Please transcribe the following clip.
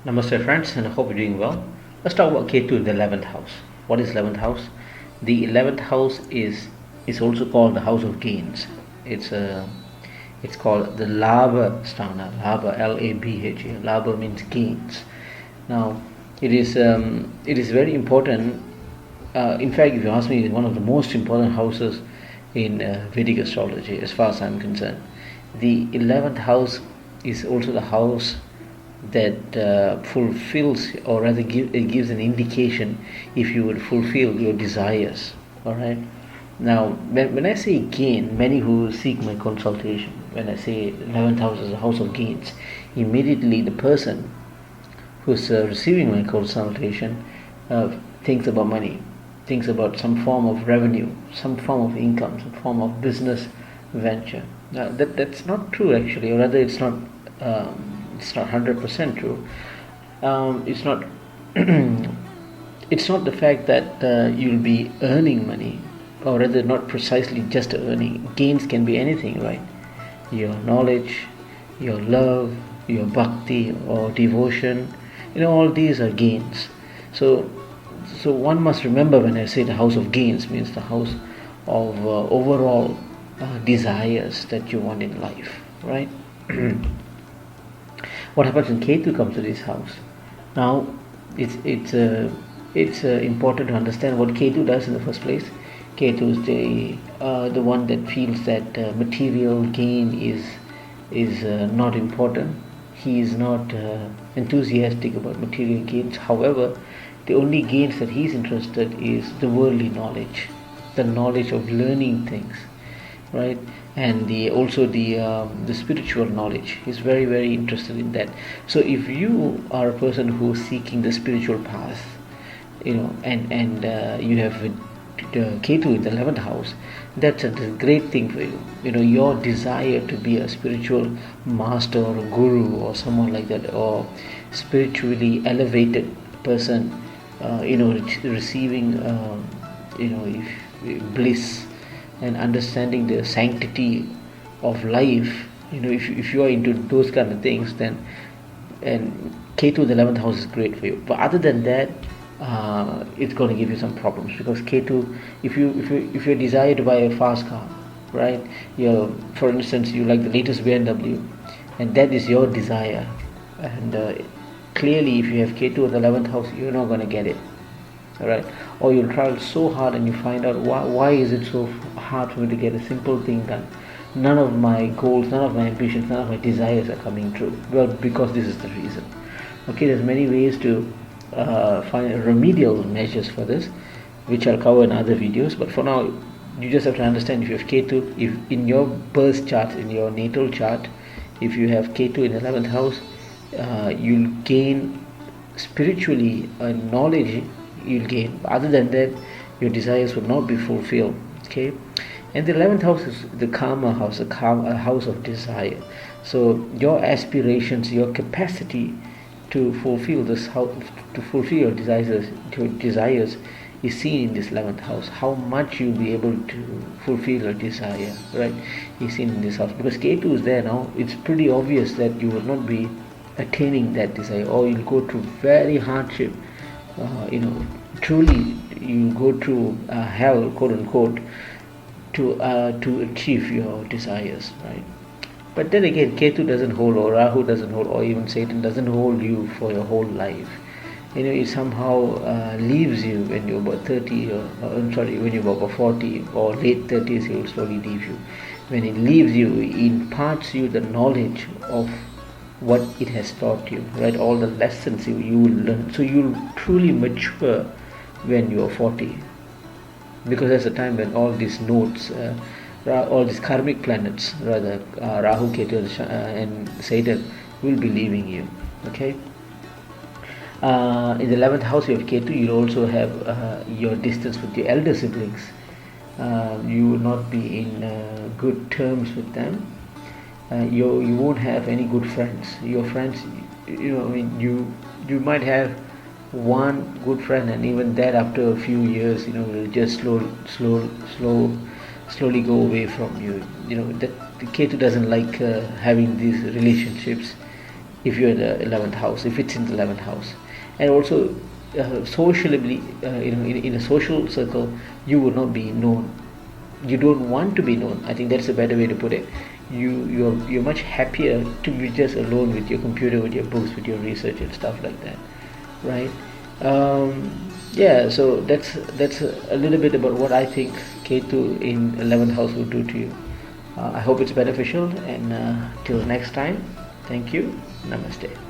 Namaste friends, and I hope you're doing well. Let's talk about Ketu in the 11th house. What is 11th house? The 11th house is also called the house of gains. It's called the Labha Sthana. Labha, Labha. Labha means gains. Now, it is very important. In fact, if you ask me, it's one of the most important houses in Vedic astrology, as far as I'm concerned. The 11th house is also the house that fulfills, or rather it gives an indication if you will fulfill your desires. All right. Now, when I say gain, many who seek my consultation, when I say 11th house is a house of gains, immediately the person who's receiving my consultation thinks about money, thinks about some form of revenue, some form of income, some form of business venture. Now, that's not true actually, or rather, it's not 100% true. It's not. It's not the fact that you'll be earning money, or rather, not precisely just earning. Gains can be anything, right? Your knowledge, your love, your bhakti or devotion. All these are gains. So one must remember, when I say the house of gains, means the house of overall desires that you want in life, right? What happens when Ketu comes to this house? Now, it's important to understand what Ketu does in the first place. Ketu is the one that feels that material gain is not important. He is not enthusiastic about material gains. However, the only gains that he is interested is the worldly knowledge, the knowledge of learning things, right? And the spiritual knowledge. He's very, very interested in that. So if you are a person who is seeking the spiritual path, and you have Ketu in the 11th house, that's a great thing for you. Your desire to be a spiritual master or a guru or someone like that, or spiritually elevated person, receiving bliss and understanding the sanctity of life. If you are into those kind of things, then and Ketu in the 11th house is great for you. But other than that, it's going to give you some problems, because Ketu, if you desire to buy a fast car, right? For instance, you like the latest BMW, and that is your desire, and clearly, if you have Ketu in the 11th house, you're not going to get it. Alright, or you'll travel so hard and you find out why is it so hard for me to get a simple thing done. None of my goals, none of my ambitions, none of my desires are coming true. Well, because this is the reason. Okay, there's many ways to find remedial measures for this, which I'll cover in other videos. But for now, you just have to understand, if you have Ketu, if in your birth chart, in your natal chart, if you have Ketu in 11th house, you'll gain spiritually knowledge. You'll gain. Other than that, your desires will not be fulfilled. Okay, and the 11th house is the karma house, a house of desire. So your aspirations, your capacity to fulfill this house, to fulfill your desires is seen in this 11th house. How much you'll be able to fulfill your desire, right, is seen in this house. Because Ketu is there now, it's pretty obvious that you will not be attaining that desire, or you'll go through very hardship. Truly, you go through hell, quote unquote, to achieve your desires, right? But then again, Ketu doesn't hold, or Rahu doesn't hold, or even Satan doesn't hold you for your whole life. It somehow leaves you when you're about 30, when you're about 40 or late 30s. He will slowly leave you. When it leaves you, it imparts you the knowledge of what it has taught you, right? All the lessons you will learn. So you'll truly mature when you're 40, because that's the time when all these nodes, all these karmic planets, rather, Rahu, Ketu, and Satan, will be leaving you. Okay. In the 11th house, you have Ketu. You'll also have your distance with your elder siblings. You will not be in good terms with them. You won't have any good friends. Your friends, you might have one good friend, and even that, after a few years, will just slowly go away from you. That the Ketu doesn't like having these relationships if you're in the 11th house, if it's in the 11th house. And also socially, in a social circle, you will not be known. You don't want to be known. I think that's a better way to put it. You're much happier to be just alone with your computer, with your books, with your research and stuff like that, right? Yeah, so that's a little bit about what I think Ketu in 11th house will do to you. I hope it's beneficial, and till next time, thank you. Namaste.